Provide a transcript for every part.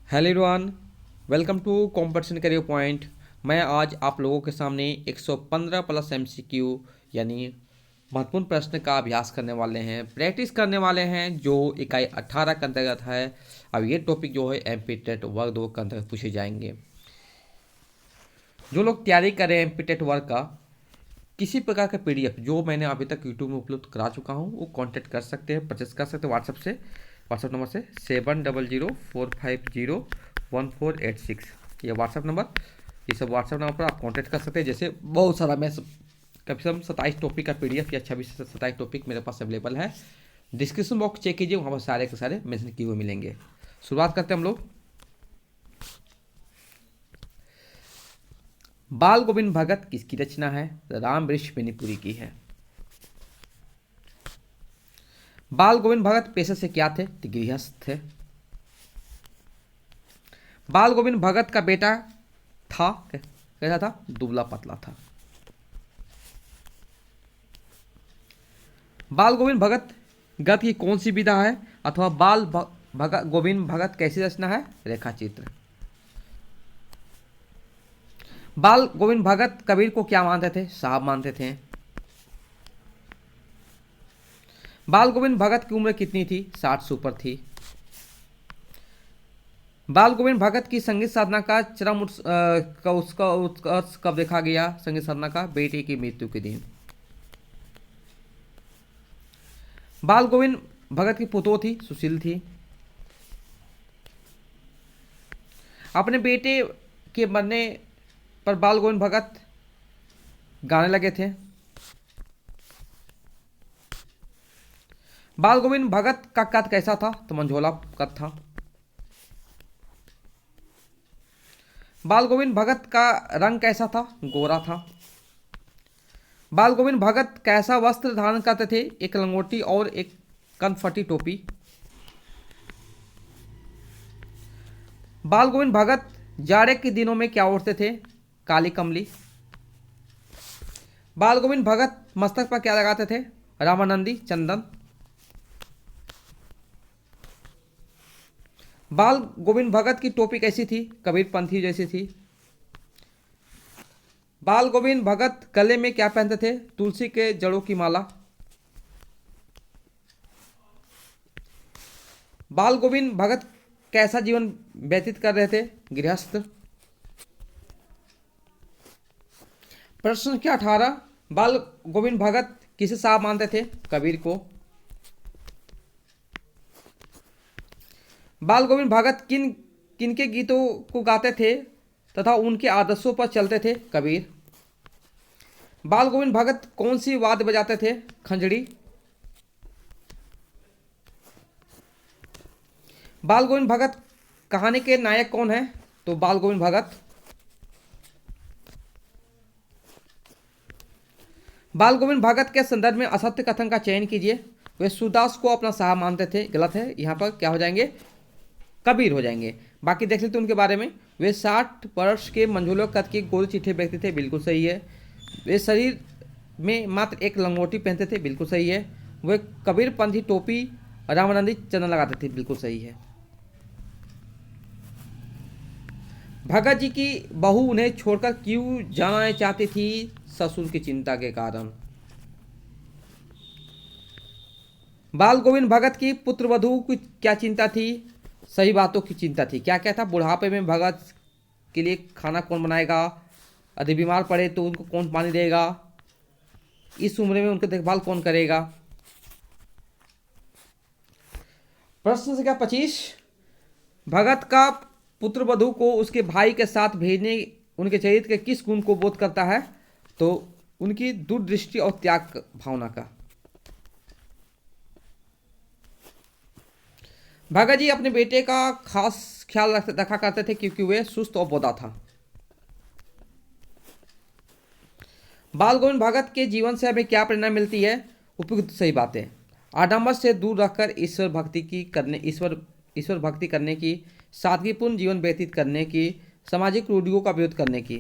Hello everyone, welcome to competition career point. मैं आज आप लोगों के सामने 115 प्लस एमसीक्यू यानी महत्वपूर्ण प्रश्न का अभ्यास करने वाले हैं, प्रैक्टिस करने वाले हैं, जो इकाई 18 के अंतर्गत है। अब ये टॉपिक जो है एमपी टेट वर्ग 2 के अंतर्गत पूछे जाएंगे। जो लोग तैयारी कर रहे हैं एमपी टेट वर्ग का, किसी प्रकार का पीडीएफ जो मैंने अभी तक यूट्यूब में उपलब्ध करा चुका हूँ, वो कांटेक्ट कर सकते हैं, परचेस कर सकते हैं व्हाट्सएप से। व्हाट्सएप नंबर से 7004501486, ये व्हाट्सएप नंबर, ये सब व्हाट्सएप नंबर पर आप कांटेक्ट कर सकते हैं। जैसे बहुत सारा मैं कम से कम 27 टॉपिक का पीडीएफ या 26 से 27 टॉपिक मेरे पास अवेलेबल है। डिस्क्रिप्शन बॉक्स चेक कीजिए, वहाँ पर सारे के सारे मेंशन किए हुए मिलेंगे। शुरुआत करते हैं हम लोग। बाल गोविंद भगत किसकी रचना है? राम वृक्ष बेनीपुरी की है। बाल गोविंद भगत पेशे से क्या थे? तो गृहस्थ थे। बाल गोविंद भगत का बेटा था कैसा था? दुबला पतला था। बाल गोविंद भगत गत की कौन सी विधा है? अथवा बाल भगत गोविंद भगत कैसी रचना है? रेखा चित्र। बाल गोविंद भगत कबीर को क्या मानते थे? साहब मानते थे। बाल गोविंद भगत की उम्र कितनी थी? 60 से ऊपर थी। बाल गोविंद भगत की संगीत साधना का चरम उसका उत्कर्ष कब देखा गया? संगीत साधना का बेटे की मृत्यु के दिन। बाल गोविंद भगत की पुतोह थी, सुशील थी। अपने बेटे के मरने पर बाल गोविंद भगत गाने लगे थे। बाल गोविंद भगत का कद कैसा था? तो मंझोला कद था। बाल गोविंद भगत का रंग कैसा था? गोरा था। बाल गोविंद भगत कैसा वस्त्र धारण करते थे? एक लंगोटी और एक कनफटी टोपी। बाल गोविंद भगत जाड़े के दिनों में क्या ओढ़ते थे? काली कमली। बाल गोविंद भगत मस्तक पर क्या लगाते थे? रामानंदी चंदन। बाल गोविंद भगत की टोपी कैसी थी? कबीरपंथी जैसी थी। बाल गोविंद भगत गले में क्या पहनते थे? तुलसी के जड़ों की माला। बाल गोविंद भगत कैसा जीवन व्यतीत कर रहे थे? गृहस्थ। प्रश्न संख्या 18, बाल गोविंद भगत किसे साहब मानते थे? कबीर को। बाल गोविंद भगत किनके गीतों को गाते थे तथा उनके आदर्शों पर चलते थे? कबीर। बाल गोविंद भगत कौन सी वाद्य बजाते थे? खंजड़ी। बाल गोविंद भगत कहानी के नायक कौन है? तो बाल गोविंद भगत। बाल गोविंद भगत के संदर्भ में असत्य कथन का चयन कीजिए। वे सूरदास को अपना साहब मानते थे, गलत है। यहाँ पर क्या हो जाएंगे? कबीर हो जाएंगे। बाकी देख लेते हैं उनके बारे में। वे 60 वर्ष के मंझोले कद के गोरे चिट्ठे व्यक्ति थे, बिल्कुल सही है। वे शरीर में मात्र एक लंगोटी पहनते थे, बिल्कुल सही है। वे कबीर पंथी टोपी रामानंदी चंदन लगाते थे, बिल्कुल सही है। भगत जी की बहू उन्हें छोड़कर क्यों जाना चाहती थी? ससुर की चिंता के कारण। बाल गोविंद भगत की पुत्र वधू की क्या चिंता थी? सही बातों की चिंता थी। क्या क्या था? बुढ़ापे में भगत के लिए खाना कौन बनाएगा? यदि बीमार पड़े तो उनको कौन पानी देगा? इस उम्र में उनकी देखभाल कौन करेगा? प्रश्न संख्या 25, भगत का पुत्र वधू को उसके भाई के साथ भेजने उनके चरित्र के किस गुण को बोध करता है? तो उनकी दूरदृष्टि और त्याग भावना का। भगत जी अपने बेटे का खास ख्याल रखा करते थे क्योंकि वे सुस्त और बोदा था। बाल गोविंद भगत के जीवन से हमें क्या प्रेरणा मिलती है? उपयुक्त सही बातें। आडंबर से दूर रहकर ईश्वर भक्ति करने की, सादगीपूर्ण जीवन व्यतीत करने की, सामाजिक रूढ़ियों का विरोध करने की।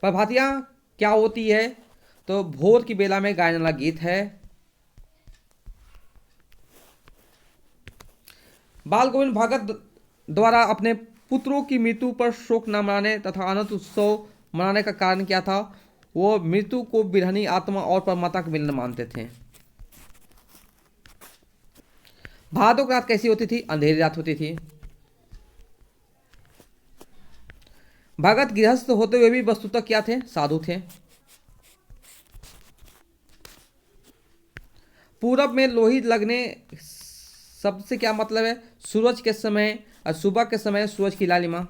प्रभातियाँ क्या होती है? तो भोर की बेला में गायन वाला गीत है। बाल गोविंद भगत द्वारा अपने पुत्रों की मृत्यु पर शोक न मनाने तथा अनंत उत्सव मनाने का कारण क्या था? वो मृत्यु को बिरहनी आत्मा और परमात्मा का मिलन मानते थे। भादों की रात कैसी होती थी? अंधेरी रात होती थी। भगत गृहस्थ होते हुए भी वस्तुतः क्या थे? साधु थे। पूरब में लोही लगने शब्द से क्या मतलब है? सूरज के समय और सुबह के समय सूरज की लालिमा।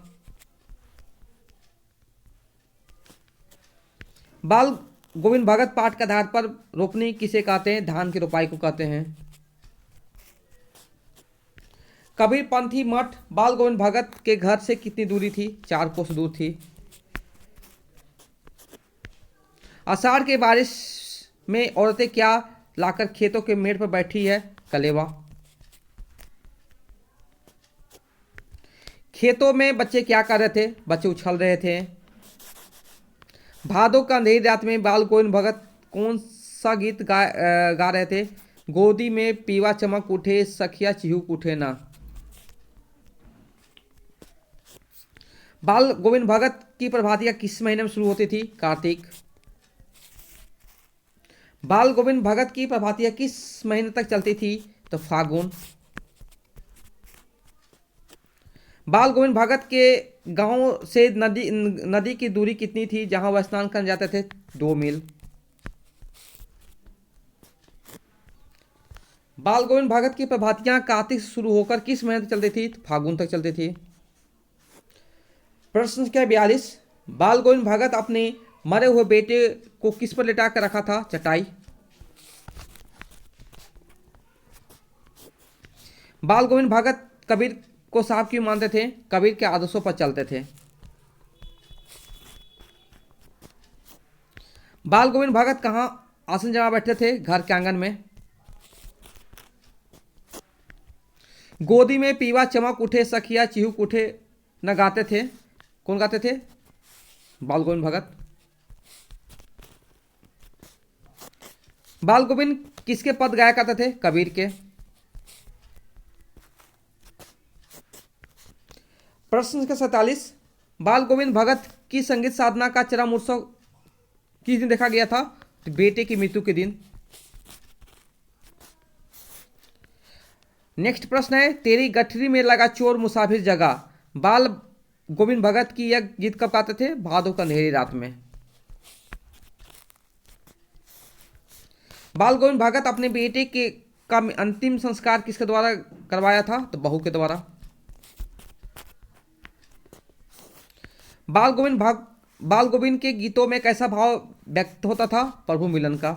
बाल गोविंद भगत पाठ के आधार पर रोपनी किसे कहते हैं? धान की रोपाई को कहते हैं। कबीर पंथी मठ बाल गोविंद भगत के घर से कितनी दूरी थी? 4 कोस दूर थी। आषाढ़ के बारिश में औरतें क्या लाकर खेतों के मेड़ पर बैठी है? कलेवा। खेतों में बच्चे क्या कर रहे थे? बच्चे उछल रहे थे। भादों का अंधेरी रात में बाल गोविंद भगत कौन सा गीत गा रहे थे? गोदी में पीवा चमक उठे, सखिया चिहुक उठे ना। बाल गोविंद भगत की प्रभातियां किस महीने में शुरू होती थी? कार्तिक। बाल गोविंद भगत की प्रभातियां किस महीने तक चलती थी? तो फागुन। बाल गोविंद भगत के गांव से नदी की दूरी कितनी थी जहां वह स्नान करने जाते थे? 2 मील। बाल गोविंद भगत की प्रभातियां कार्तिक से शुरू होकर किस महीने तक चलती थी? तो फागुन तक चलती थी। प्रश्न संख्या 42। बाल गोविंद भगत अपने मरे हुए बेटे को किस पर लिटा कर रखा था? चटाई। बाल गोविंद भगत कबीर को साहब क्यों मानते थे? कबीर के आदर्शों पर चलते थे। बाल गोविंद भगत कहाँ आसन जमा बैठते थे? घर के आंगन में। गोदी में पीवा चमक उठे, सखिया चिहुक उठे न गाते थे? कौन गाते थे? बाल गोविंद भगत। बाल गोविंद किसके पद गाया करते थे? कबीर के। प्रश्न संख्या 47। बाल गोविंद भगत की संगीत साधना का चरम उत्सव किस दिन देखा गया था? तो बेटे की मृत्यु के दिन। नेक्स्ट प्रश्न है, तेरी गठरी में लगा चोर मुसाफिर जगा। बाल गोविंद भगत की यह गीत कब गाते थे? भादों का अंधेरी रात में। बाल गोविंद भगत अपने बेटे के का अंतिम संस्कार किसके द्वारा करवाया था? तो बहू के द्वारा। बाल गोविंद के गीतों में कैसा भाव व्यक्त होता था? प्रभु मिलन का।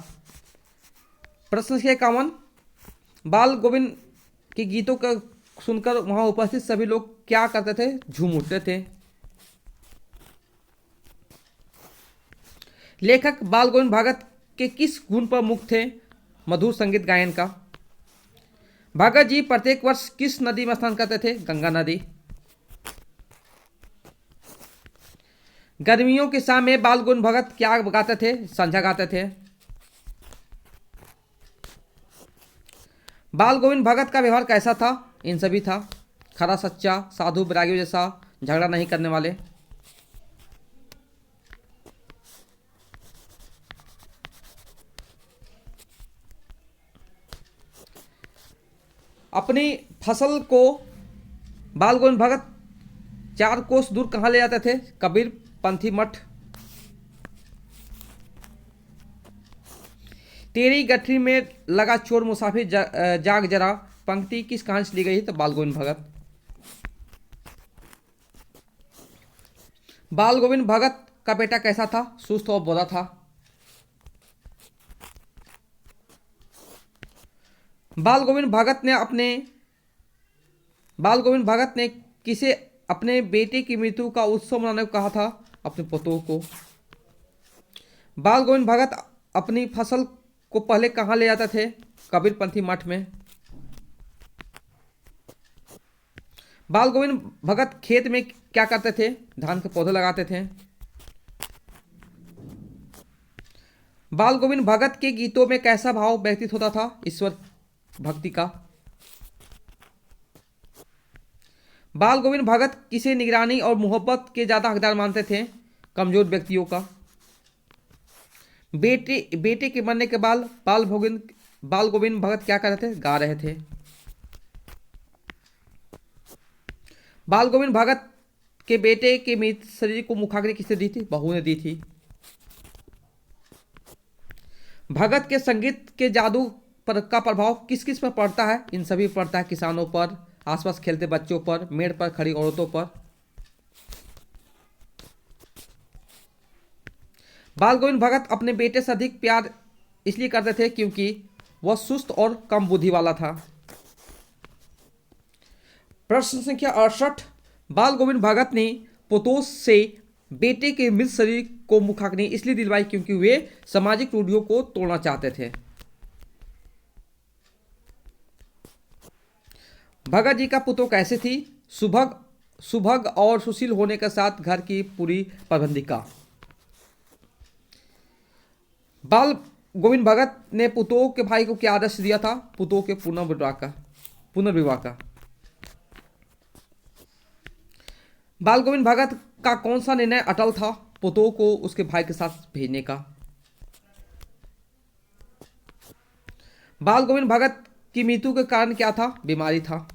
प्रश्न संख्या 51। बाल गोविंद के गीतों का सुनकर वहां उपस्थित सभी लोग क्या करते थे? झूम उठते थे। लेखक बाल गोविंद भगत के किस गुण पर मुक्त थे? मधुर संगीत गायन का। भगत जी प्रत्येक वर्ष किस नदी में स्नान करते थे? गंगा नदी। गर्मियों के शाम में बाल गोविंद भगत क्या गाते थे? संझा गाते थे। बाल गोविंद भगत का व्यवहार कैसा था? इन सभी था। खरा सच्चा, साधु बैरागियों जैसा, झगड़ा नहीं करने वाले। अपनी फसल को बाल गोविंद भगत 4 कोस दूर कहाँ ले जाते थे? कबीर पंथी मठ। तेरी गठरी में लगा चोर मुसाफिर जाग जरा पंक्ति किस कहानी से ली गई है? तो बाल गोविंद भगत। बाल गोविंद भगत का बेटा कैसा था? सुस्त और बोधा था। बाल गोविंद भगत ने किसे अपने बेटे की मृत्यु का उत्सव मनाने को कहा था? अपने पुत्रों को। बाल गोविंद भगत अपनी फसल को पहले कहाँ ले जाते थे? कबीरपंथी मठ में। बाल गोविंद भगत खेत में क्या करते थे? धान के पौधे लगाते थे। बाल गोविंद भगत के गीतों में कैसा भाव व्यतीत होता था? ईश्वर भक्ति का। बाल गोविंद भगत किसे निगरानी और मोहब्बत के ज्यादा हकदार मानते थे? कमजोर व्यक्तियों का। बेटे के मरने के बाद बाल गोविंद भगत क्या कर रहे थे? गा रहे थे। बाल गोविंद भगत के बेटे के मृत शरीर को मुखाग्नि किसने दी थी? बहू ने दी थी। भगत के संगीत के जादू पर का प्रभाव किस किस पर पड़ता है? इन सभी पर पड़ता है। किसानों पर, आसपास खेलते बच्चों पर, मेड़ पर खड़ी औरतों पर। बाल गोविंद भगत अपने बेटे से अधिक प्यार इसलिए करते थे क्योंकि वह सुस्त और कम बुद्धि वाला था। प्रश्न संख्या 68। बाल गोविंद भगत ने पोतोस से बेटे के मृत शरीर को मुखाग्नि इसलिए दिलवाई क्योंकि वे सामाजिक रूढ़ियों को तोड़ना चाहते थे। भगत जी का पुतो कैसे थी? सुभग और सुशील होने के साथ घर की पूरी प्रबंधिका। बाल गोविंद भगत ने पुतों के भाई को क्या आदेश दिया था? पुतों के पुनर्विवाह का। बाल गोविंद भगत का कौन सा निर्णय अटल था? पुतों को उसके भाई के साथ भेजने का। बाल गोविंद भगत की मृत्यु के कारण क्या था? बीमारी था।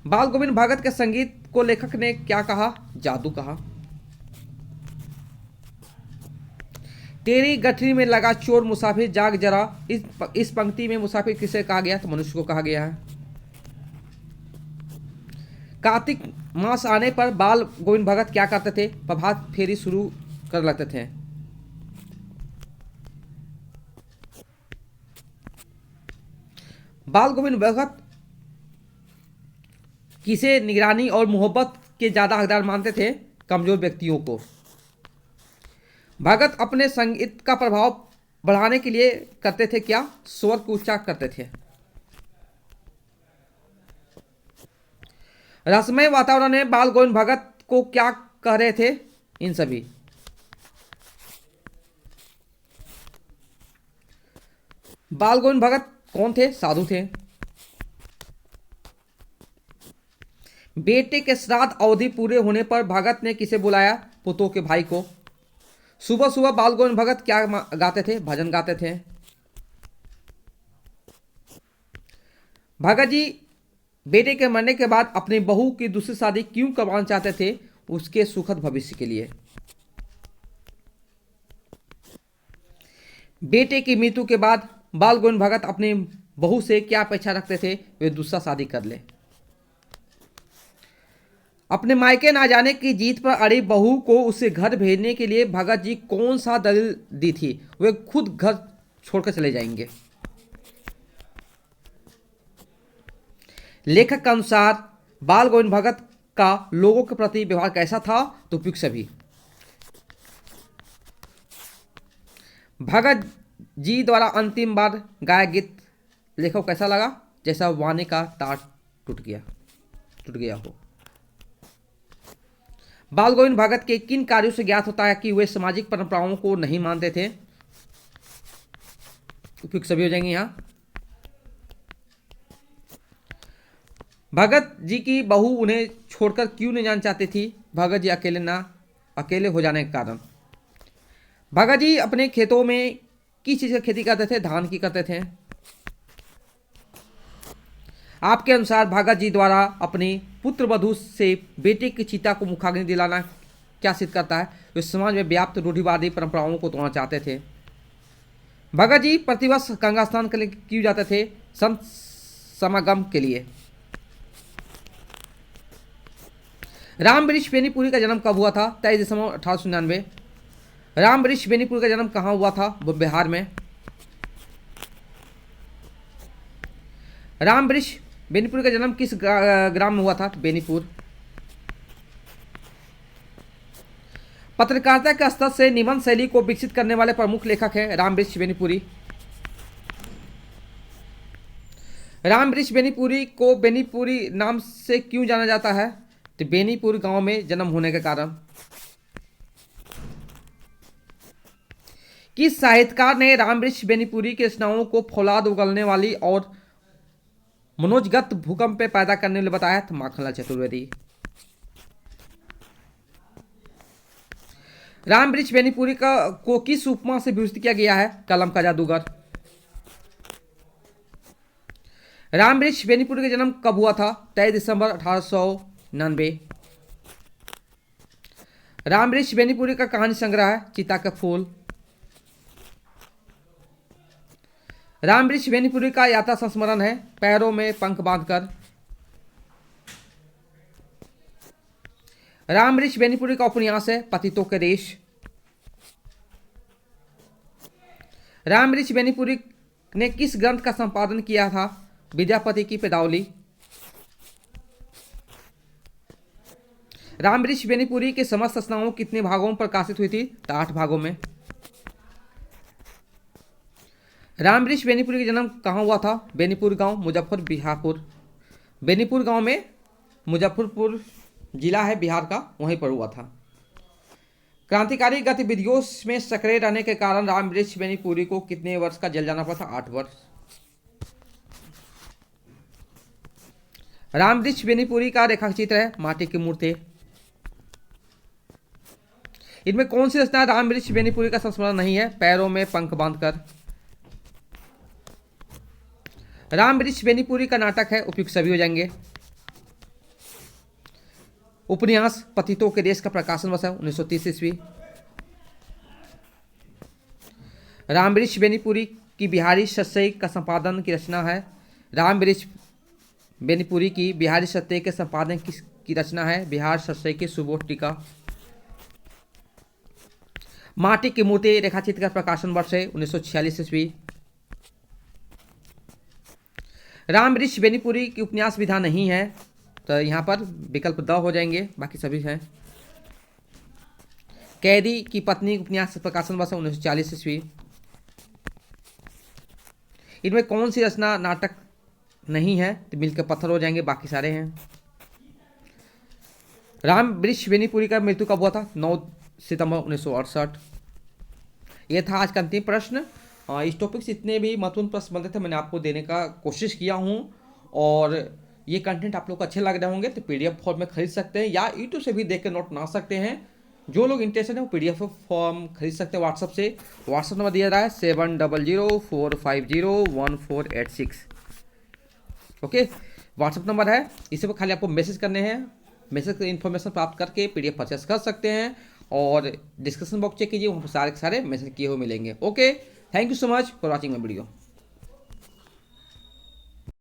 बाल गोविंद भगत के संगीत को लेखक ने क्या कहा? जादू कहा। तेरी गठरी में लगा चोर मुसाफिर जाग जरा, इस पंक्ति में मुसाफिर किसे कहा गया? तो मनुष्य को कहा गया है। कार्तिक मास आने पर बाल गोविंद भगत क्या करते थे? प्रभात फेरी शुरू कर लेते थे। बाल गोविंद भगत किसे निगरानी और मोहब्बत के ज्यादा हकदार मानते थे? कमजोर व्यक्तियों को। भगत अपने संगीत का प्रभाव बढ़ाने के लिए करते थे क्या? स्वर को ऊंचा करते थे। रसमय वातावरण में बाल गोविंद भगत को क्या कह रहे थे? इन सभी। बाल गोविंद भगत कौन थे? साधु थे। बेटे के श्राद्ध अवधि पूरे होने पर भगत ने किसे बुलाया? पुतों के भाई को। सुबह सुबह बाल गोविंद भगत क्या गाते थे? भजन गाते थे। भगत जी बेटे के मरने के बाद अपनी बहू की दूसरी शादी क्यों करवाना चाहते थे? उसके सुखद भविष्य के लिए। बेटे की मृत्यु के बाद बाल गोविंद भगत अपनी बहू से क्या अपेक्षा रखते थे? वे दूसरा शादी कर ले। अपने मायके ना जाने की जीत पर अड़ी बहू को उसे घर भेजने के लिए भगत जी कौन सा दलील दी थी? वे खुद घर छोड़कर चले जाएंगे। लेखक के अनुसार बाल गोविंद भगत का लोगों के प्रति व्यवहार कैसा था? तो उपयुक्त सभी। भगत जी द्वारा अंतिम बार गाया गीत लेखक को कैसा लगा? जैसा वाणी का तार टूट गया हो। बाल गोविंद भगत के किन कार्यों से ज्ञात होता है कि वे सामाजिक परंपराओं को नहीं मानते थे? उपयुक्त सभी हो जाएंगे यहां। भगत जी की बहू उन्हें छोड़कर क्यों नहीं जाना चाहती थी? भगत जी अकेले हो जाने के कारण। भगत जी अपने खेतों में किस चीज की खेती करते थे? धान की करते थे। आपके अनुसार भगत जी द्वारा अपनी पुत्र वधू से बेटे की चिता को मुखाग्नि दिलाना क्या सिद्ध करता है? वे समाज में व्याप्त रूढ़िवादी परंपराओं को तोड़ना चाहते थे। भगत जी प्रतिवर्ष गंगा स्नान के लिए क्यों जाते थे? संत समागम के लिए। राम वृक्ष बेनीपुरी का जन्म कब हुआ था? 23 दिसंबर 1899। राम वृक्ष बेनीपुरी का जन्म कहाँ हुआ था? वो बिहार में। राम वृक्ष बेनीपुर का जन्म किस ग्राम में हुआ था? बेनीपुर। पत्रकारिता के स्तर से निबंध शैली को विकसित करने वाले प्रमुख लेखक हैं राम वृक्ष बेनीपुरी। राम वृक्ष बेनीपुरी को बेनीपुरी नाम से क्यों जाना जाता है? तो बेनीपुर गांव में जन्म होने के कारण। किस साहित्यकार ने राम वृक्ष बेनीपुरी के रचनाओं को फौलाद उगलने वाली और मनोजगत भूकंप पे पैदा करने वाले बताया था माखनलाल चतुर्वेदी। राम वृक्ष बेनीपुरी को किस उपमा से विभूषित किया गया है? कलम का जादूगर। राम वृक्ष बेनीपुरी का जन्म कब हुआ था? 23 दिसंबर 1899। राम वृक्ष बेनीपुरी का कहानी संग्रह है चिता का फूल। राम वृक्ष बेनीपुरी का यात्रा संस्मरण है पैरों में पंख बांधकर। राम वृक्ष बेनीपुरी का उपन्यास है पतितों के देश। राम वृक्ष बेनीपुरी ने किस ग्रंथ का संपादन किया था? विद्यापति की पदावली। राम वृक्ष बेनीपुरी के समस्त रचनाओं कितने भागों में प्रकाशित हुई थी? 8 भागों में। राम वृक्ष बेनीपुरी का जन्म कहाँ हुआ था? बेनीपुर गांव, मुजफ्फर बिहारपुर। बेनीपुर गांव में मुजफ्फरपुर जिला है बिहार का, वहीं पर हुआ था। क्रांतिकारी गतिविधियों में सक्रिय रहने के कारण राम वृक्ष बेनीपुरी को कितने वर्ष का जेल जाना पड़ा था? 8 वर्ष। राम वृक्ष बेनीपुरी का रेखाचित्र है माटी की मूर्ति। इनमें कौन सी रचना राम वृक्ष बेनीपुरी का संस्मरण नहीं है? पैरों में पंख बांधकर। राम वृक्ष बेनीपुरी का नाटक है उपयुक्त सभी हो जाएंगे। उपन्यास पतितों के देश का प्रकाशन वर्ष है 1930 ईस्वी। राम वृक्ष बेनीपुरी की बिहारी सत्सई का संपादन की रचना है। राम वृक्ष बेनीपुरी की बिहारी सत्सई के संपादन की रचना है बिहार सत्सई की सुबोध टीका। माटी की मूर्ति रेखाचित्र का प्रकाशन वर्ष है 1946 ईस्वी। राम वृक्ष बेनीपुरी की उपन्यास विधा नहीं है, तो यहाँ पर विकल्प द हो जाएंगे, बाकी सभी हैं। कैदी की पत्नी उपन्यास प्रकाशन वर्ष 1940 ईस्वी। इनमें कौन सी रचना नाटक नहीं है? तो मिलकर पत्थर हो जाएंगे, बाकी सारे हैं। राम वृक्ष बेनीपुरी का मृत्यु कब हुआ था? 9 सितंबर 1968। यह था आज का अंतिम प्रश्न। इस टॉपिक से इतने भी महत्वपूर्ण प्रश्न बनते थे मैंने आपको देने का कोशिश किया हूँ, और ये कंटेंट आप लोग को अच्छे लग रहे होंगे तो पीडीएफ फॉर्म में खरीद सकते हैं या यूट्यूब से भी देख कर नोट बना सकते हैं। जो लोग इंटरेस्टेड हैं वो पीडीएफ फॉर्म खरीद सकते हैं व्हाट्सअप से। व्हाट्सअप नंबर दिया रहा है 7004501486। ओके, व्हाट्सअप नंबर है, इसी पर खाली आपको मैसेज करने हैं। मैसेज से इन्फॉर्मेशन प्राप्त करके पीडीएफ परचेस कर सकते हैं, और डिस्क्रिप्शन बॉक्स चेक कीजिए, वहाँ पर सारे मैसेज किए हुए मिलेंगे। Okay, thank you so much for watching my video.